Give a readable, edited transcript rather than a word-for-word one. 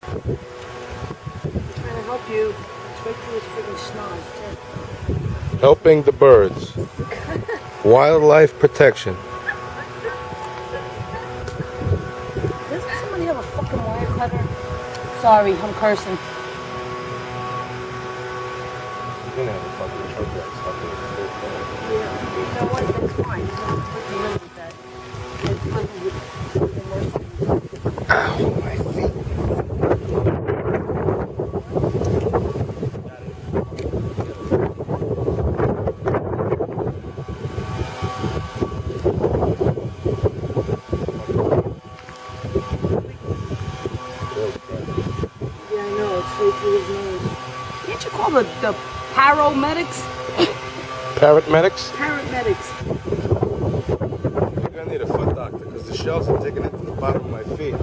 Trying to help you. It's right through his freaking schnoz, too. Helping the birds. Wildlife protection. Doesn't somebody have a fucking wire cutter? Sorry, I'm cursing. You're gonna have a fucking truck that's fucking Yeah, you know what? That's fine. It's not with that. Ow, my feet. Yeah, I know. It's right through his nose. Can't you call the paramedics? Paramedics? Paramedics. You're gonna need a foot doctor because the shells are digging into the bottom of my feet.